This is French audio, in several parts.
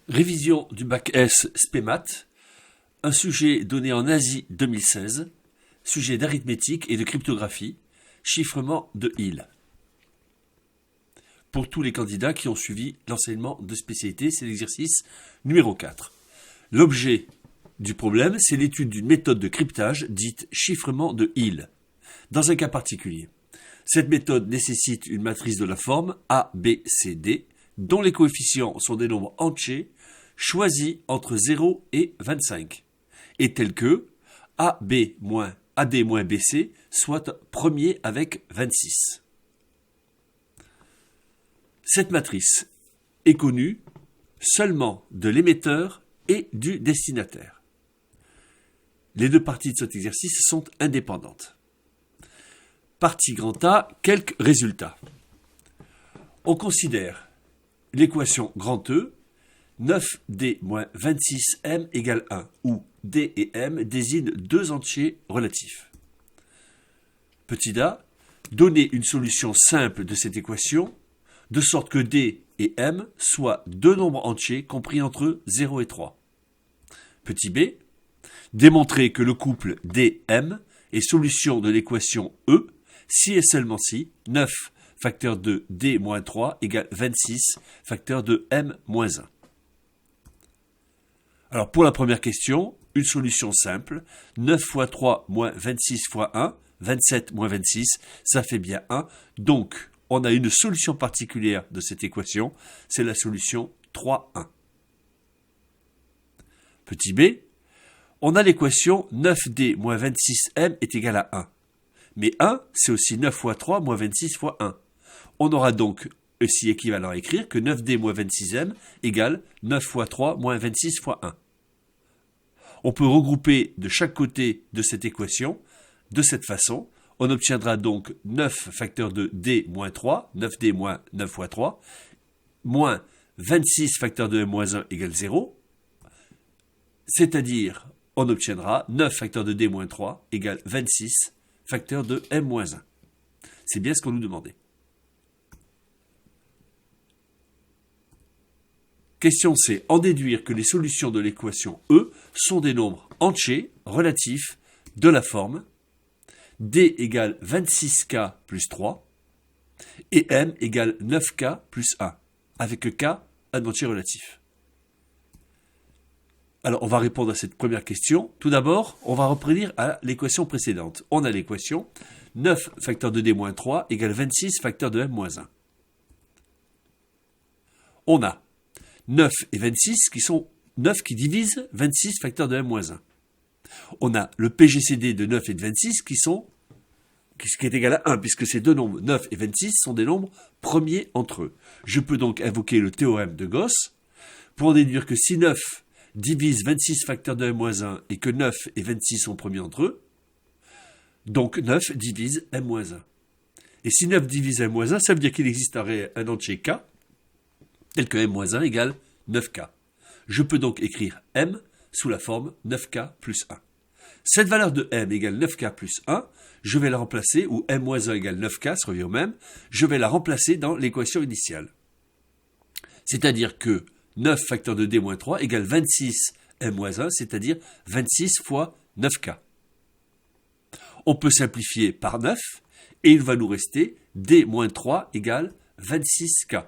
Révision du bac S SPEMAT, un sujet donné en Asie 2016, sujet d'arithmétique et de cryptographie, chiffrement de Hill. Pour tous les candidats qui ont suivi l'enseignement de spécialité, c'est l'exercice numéro 4. L'objet du problème, c'est l'étude d'une méthode de cryptage dite chiffrement de Hill, dans un cas particulier. Cette méthode nécessite une matrice de la forme A, B, C, D, dont les coefficients sont des nombres entiers choisis entre 0 et 25, et tels que AB moins AD moins BC soit premier avec 26. Cette matrice est connue seulement de l'émetteur et du destinataire. Les deux parties de cet exercice sont indépendantes. Partie grand A, quelques résultats. On considère l'équation grand E, 9D moins 26M égale 1, où D et M désignent deux entiers relatifs. Petit a, donner une solution simple de cette équation, de sorte que D et M soient deux nombres entiers compris entre 0 et 3. Petit b, démontrer que le couple DM est solution de l'équation E si et seulement si 9 facteur de D moins 3 égale 26 facteur de M moins 1. Alors pour la première question, une solution simple, 9 fois 3 moins 26 fois 1, 27 moins 26, ça fait bien 1. Donc on a une solution particulière de cette équation, c'est la solution 3, 1. Petit b, on a l'équation 9D moins 26M est égal à 1. Mais 1, c'est aussi 9 fois 3 moins 26 fois 1. On aura donc aussi équivalent à écrire que 9D moins 26M égale 9 fois 3 moins 26 fois 1. On peut regrouper de chaque côté de cette équation de cette façon. On obtiendra donc 9 facteur de D moins 3, 9D moins 9 fois 3, moins 26 facteur de M moins 1 égale 0. C'est-à-dire, on obtiendra 9 facteur de D moins 3 égale 26 facteur de M moins 1. C'est bien ce qu'on nous demandait. Question C. En déduire que les solutions de l'équation E sont des nombres entiers relatifs de la forme D égale 26K plus 3 et M égale 9K plus 1, avec K un entier relatif. Alors, on va répondre à cette première question. Tout d'abord, on va revenir à l'équation précédente. On a l'équation 9 facteur de D moins 3 égale 26 facteur de M moins 1. On a 9 et 26 qui sont 9 qui divisent 26 facteur de M moins 1. On a le PGCD de 9 et de 26 qui est égal à 1, puisque ces deux nombres 9 et 26 sont des nombres premiers entre eux. Je peux donc invoquer le théorème de Gauss pour en déduire que si 9 divise 26 facteur de M-1 et que 9 et 26 sont premiers entre eux, donc 9 divise M-1. Et si 9 divise M-1, ça veut dire qu'il existerait un entier K, tel que M-1 égale 9K. Je peux donc écrire M sous la forme 9K plus 1. Cette valeur de M égale 9K plus 1, je vais la remplacer, ou M-1 égale 9K, ça revient au même, je vais la remplacer dans l'équation initiale. C'est-à-dire que 9 facteur de D moins 3 égale 26 M-1, c'est-à-dire 26 fois 9K. On peut simplifier par 9, et il va nous rester D moins 3 égale 26K.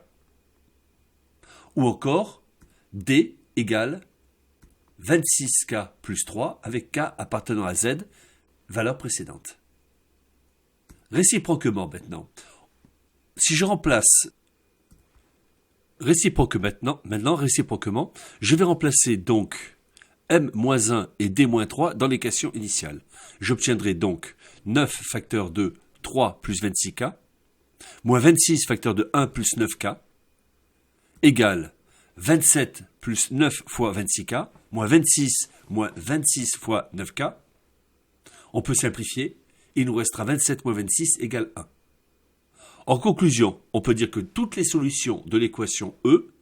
Ou encore, D égale 26K plus 3 avec K appartenant à Z, valeur précédente. Réciproquement maintenant, si je remplace réciproquement, je vais remplacer donc M-1 et D-3 dans l'équation initiale. J'obtiendrai donc 9 facteur de 3 plus 26K, moins 26 facteur de 1 plus 9K, égale 27 plus 9 fois 26K, moins 26 moins 26 fois 9K. On peut simplifier, il nous restera 27 moins 26 égale 1. En conclusion, on peut dire que toutes les solutions de l'équation E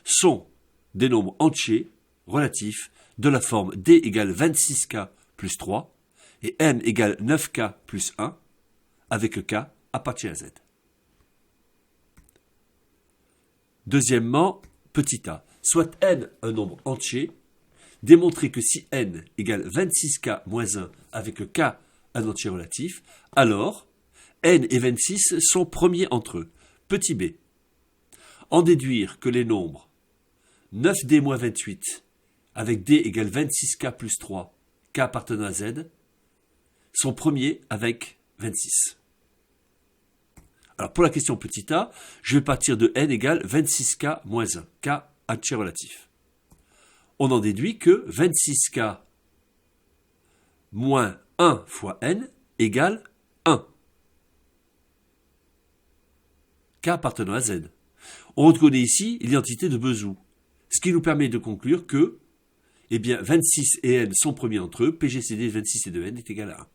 sont des nombres entiers relatifs de la forme D égale 26K plus 3 et M égale 9K plus 1 avec K appartient à Z. Deuxièmement, petit a. soit n un nombre entier, démontrer que si n égale 26k moins 1 avec k un entier relatif, alors n et 26 sont premiers entre eux. Petit b. En déduire que les nombres 9d moins 28 avec d égale 26k plus 3, k appartenant à z, sont premiers avec 26. Alors pour la question petit a, je vais partir de n égale 26k moins 1, k entier relatif. On en déduit que 26k moins 1 fois n égale 1. K appartenant à z. On reconnaît ici l'identité de Bezout, ce qui nous permet de conclure que, eh bien, 26 et n sont premiers entre eux, PGCD de 26 et de n est égal à 1.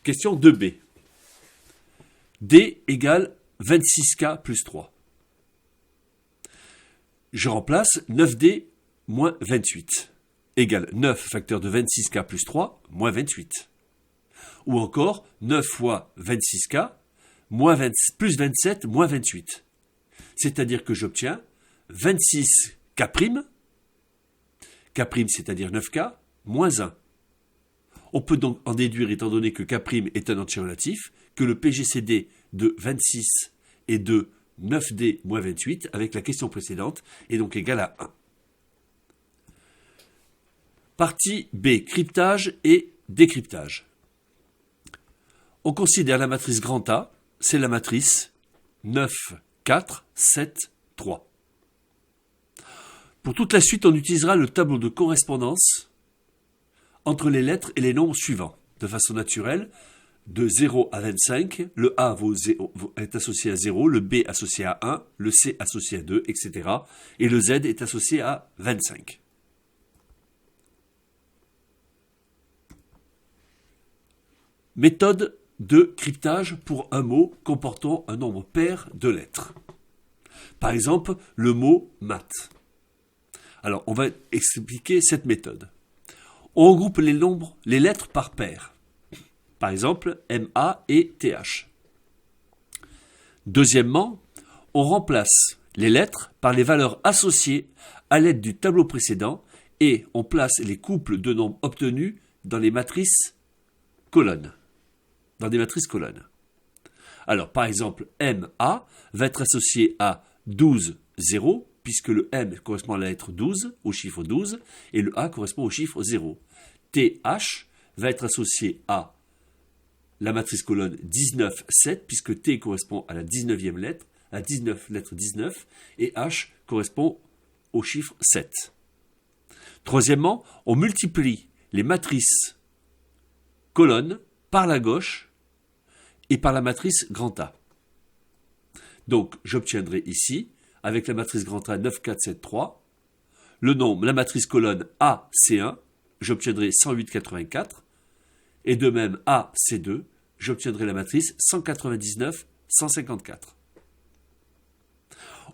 Question 2b. D égale 26k plus 3. Je remplace 9d moins 28 égale 9 facteur de 26k plus 3 moins 28. Ou encore 9 fois 26k plus 27 moins 28. C'est-à-dire que j'obtiens 26k', k' c'est-à-dire 9k, moins 1. On peut donc en déduire, étant donné que k' est un entier relatif, que le PGCD de 26 et de 9d moins 28, avec la question précédente, est donc égal à 1. Partie B, cryptage et décryptage. On considère la matrice grand A, c'est la matrice 9, 4, 7, 3. Pour toute la suite, on utilisera le tableau de correspondance entre les lettres et les nombres suivants. De façon naturelle, de 0 à 25, le A est associé à 0, le B associé à 1, le C associé à 2, etc. Et le Z est associé à 25. Méthode de cryptage pour un mot comportant un nombre pair de lettres. Par exemple, le mot maths. Alors, on va expliquer cette méthode. On regroupe les lettres par paires. Par exemple, MA et TH. Deuxièmement, on remplace les lettres par les valeurs associées à l'aide du tableau précédent et on place les couples de nombres obtenus dans les matrices colonnes. Dans des matrices colonnes. Alors, par exemple, MA va être associé à 12, 0, puisque le M correspond à la lettre 12, au chiffre 12, et le A correspond au chiffre 0. TH va être associé à la matrice colonne 19, 7, puisque T correspond à la 19e lettre, à 19 lettres 19, et H correspond au chiffre 7. Troisièmement, on multiplie les matrices colonnes par la gauche et par la matrice grand A. Donc, j'obtiendrai ici, avec la matrice grand A 9, 4, 7, 3, le nombre, la matrice colonne A, C1, j'obtiendrai 108, 84, et de même A, C2, j'obtiendrai la matrice 199, 154.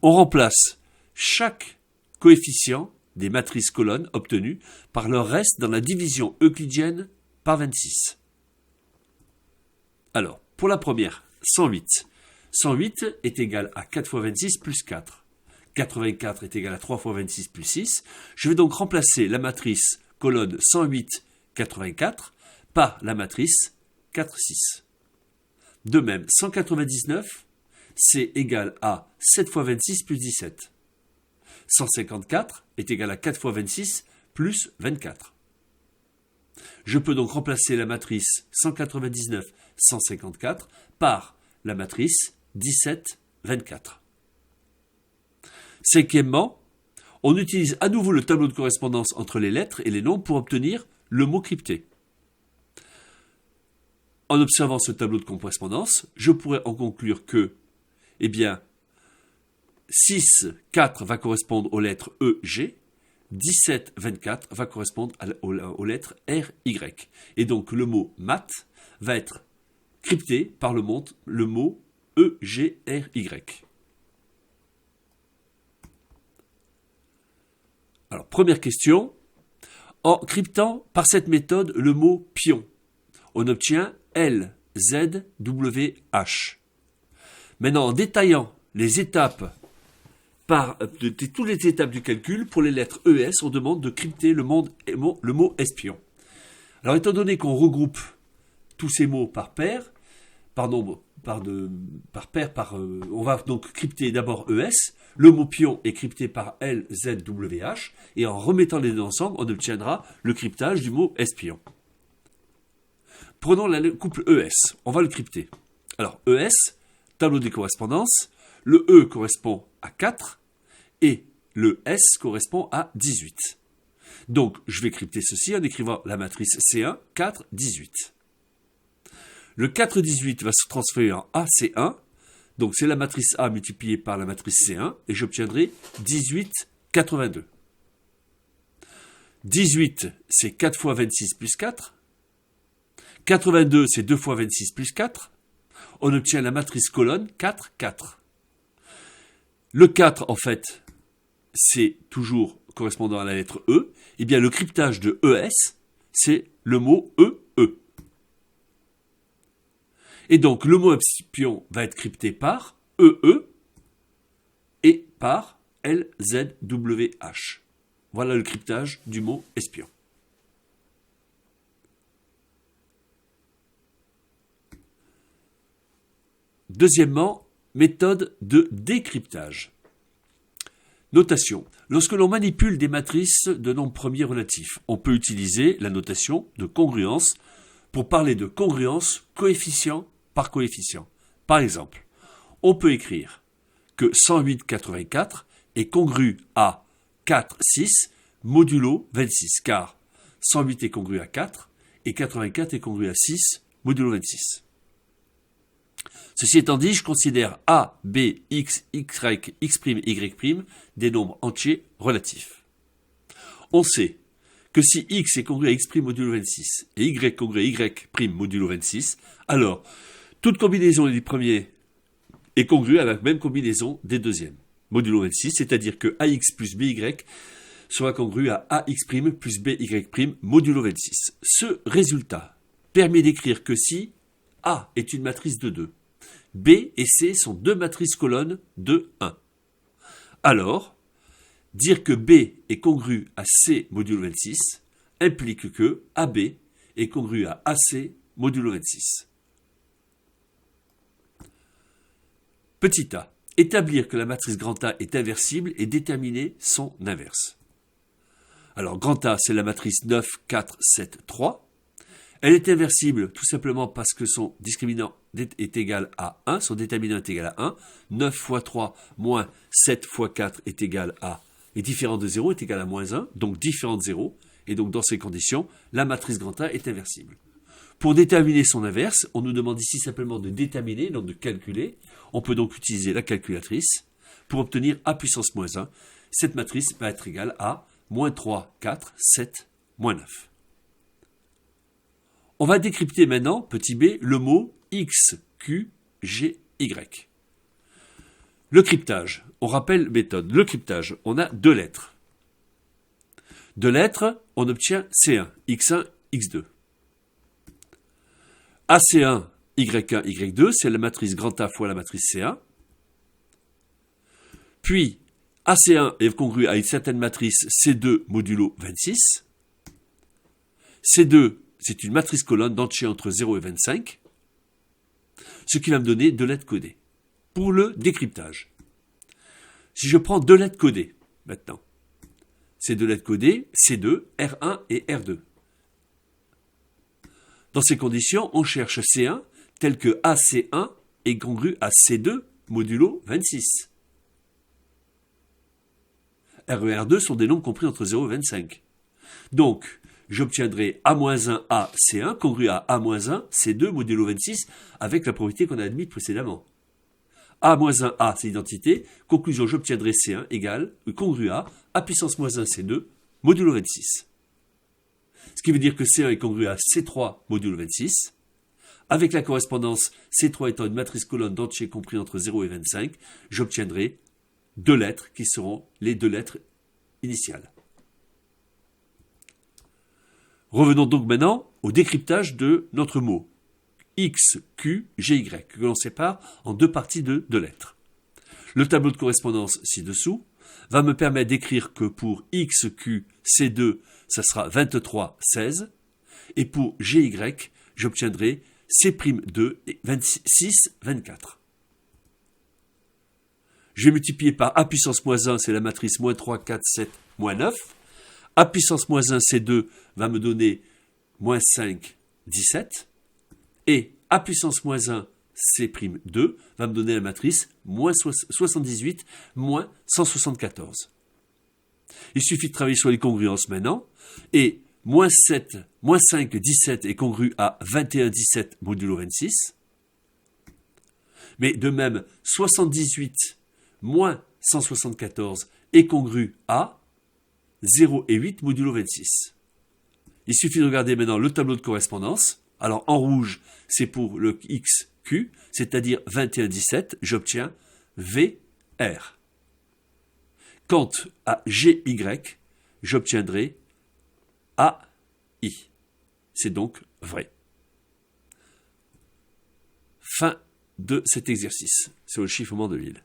On remplace chaque coefficient des matrices colonnes obtenues par leur reste dans la division euclidienne par 26. Alors, pour la première, 108. 108 est égal à 4 fois 26 plus 4. 84 est égal à 3 fois 26 plus 6. Je vais donc remplacer la matrice colonne 108, 84 par la matrice 4, 6. De même, 199, c'est égal à 7 fois 26 plus 17. 154 est égal à 4 fois 26 plus 24. Je peux donc remplacer la matrice 199, 154 par la matrice 17, 24. Cinquièmement, on utilise à nouveau le tableau de correspondance entre les lettres et les nombres pour obtenir le mot crypté. En observant ce tableau de correspondance, je pourrais en conclure que, eh bien, 6, 4 va correspondre aux lettres E, G, 17, 24 va correspondre aux lettres R, Y. Et donc le mot maths va être crypté par le mot E, G, R, Y. Alors, première question. En cryptant par cette méthode le mot pion, on obtient L, Z, W, H. Maintenant, en détaillant les étapes de toutes les étapes du calcul, pour les lettres ES, on demande de crypter le mot espion. Alors, étant donné qu'on regroupe tous ces mots par paire, par nombre, par paire, on va donc crypter d'abord ES, le mot pion est crypté par LZWH, et en remettant les deux ensemble, on obtiendra le cryptage du mot espion. Prenons le couple ES, on va le crypter. Alors, ES, tableau des correspondances, le E correspond à 4 et le S correspond à 18. Donc, je vais crypter ceci en écrivant la matrice C1, 4, 18. Le 4, 18 va se transformer en AC1, donc c'est la matrice A multipliée par la matrice C1, et j'obtiendrai 18, 82. 18, c'est 4 fois 26 plus 4. 82, c'est 2 fois 26 plus 4. On obtient la matrice colonne 4, 4. Le 4, en fait, c'est toujours correspondant à la lettre E. Eh bien, le cryptage de ES, c'est le mot EE. Et donc, le mot espion va être crypté par EE et par LZWH. Voilà le cryptage du mot espion. Deuxièmement, méthode de décryptage. Notation. Lorsque l'on manipule des matrices de nombres premiers relatifs, on peut utiliser la notation de congruence pour parler de congruence coefficient par coefficient. Par exemple, on peut écrire que 108,84 est congru à 4,6 modulo 26, car 108 est congru à 4 et 84 est congru à 6 modulo 26. Ceci étant dit, je considère A, B, X, Y, X', Y' des nombres entiers relatifs. On sait que si X est congru à X' modulo 26 et Y congru à Y' modulo 26, alors toute combinaison des premiers est congrue à la même combinaison des deuxièmes, modulo 26, c'est-à-dire que AX plus BY sera congru à AX' plus BY' modulo 26. Ce résultat permet d'écrire que si A est une matrice de 2, B et C sont deux matrices colonnes de 1. Alors, dire que B est congru à C modulo 26 implique que AB est congru à AC modulo 26. Petit a, établir que la matrice grand A est inversible et déterminer son inverse. Alors, grand A, c'est la matrice 9, 4, 7, 3. Elle est inversible tout simplement parce que son discriminant est égal à 1, son déterminant est égal à 1. 9 fois 3 moins 7 fois 4 est égal à, et différent de 0 est égal à moins 1, donc différent de 0. Et donc dans ces conditions, la matrice grand A est inversible. Pour déterminer son inverse, on nous demande ici simplement de déterminer, donc de calculer. On peut donc utiliser la calculatrice pour obtenir A puissance moins 1. Cette matrice va être égale à moins 3, 4, 7, moins 9. On va décrypter maintenant, petit b, le mot X, Q, G, Y. Le cryptage, on rappelle méthode. Le cryptage, on a deux lettres. Deux lettres, on obtient C1, X1, X2. AC1, Y1, Y2, c'est la matrice grand A fois la matrice C1. Puis, AC1 est congru à une certaine matrice C2 modulo 26. C2, c'est une matrice colonne d'entiers entre 0 et 25, ce qui va me donner deux lettres codées. Pour le décryptage, si je prends deux lettres codées, maintenant, ces deux lettres codées, C2, R1 et R2. Dans ces conditions, on cherche C1 tel que AC1 est congru à C2 modulo 26. R1 et R2 sont des nombres compris entre 0 et 25. Donc, j'obtiendrai A-1 A C1 congru à A-1 C2 modulo 26 avec la propriété qu'on a admise précédemment. A-1 A, c'est l'identité. Conclusion, j'obtiendrai C1 égale congru à A puissance moins 1 C2 modulo 26. Ce qui veut dire que C1 est congru à C3 modulo 26. Avec la correspondance C3 étant une matrice colonne d'entiers compris entre 0 et 25, j'obtiendrai deux lettres qui seront les deux lettres initiales. Revenons donc maintenant au décryptage de notre mot X, Q, G, Y, que l'on sépare en deux parties de deux lettres. Le tableau de correspondance ci-dessous va me permettre d'écrire que pour XQC2, ça sera 23, 16, et pour GY, j'obtiendrai C'2, 26, 24. Je vais multiplier par A puissance moins 1, c'est la matrice moins 3, 4, 7, moins 9. A puissance moins 1, C2, va me donner moins 5, 17. Et A puissance moins 1, C'2, va me donner la matrice moins 78, moins 174. Il suffit de travailler sur les congruences maintenant. Et moins 5, 17 est congru à 21, 17 modulo 26. Mais de même, 78 moins 174 est congru à 0 et 8 modulo 26. Il suffit de regarder maintenant le tableau de correspondance. Alors en rouge, c'est pour le XQ, c'est-à-dire 21, 17, j'obtiens VR. Quant à GY, j'obtiendrai AI. C'est donc vrai. Fin de cet exercice sur le chiffrement de Lille.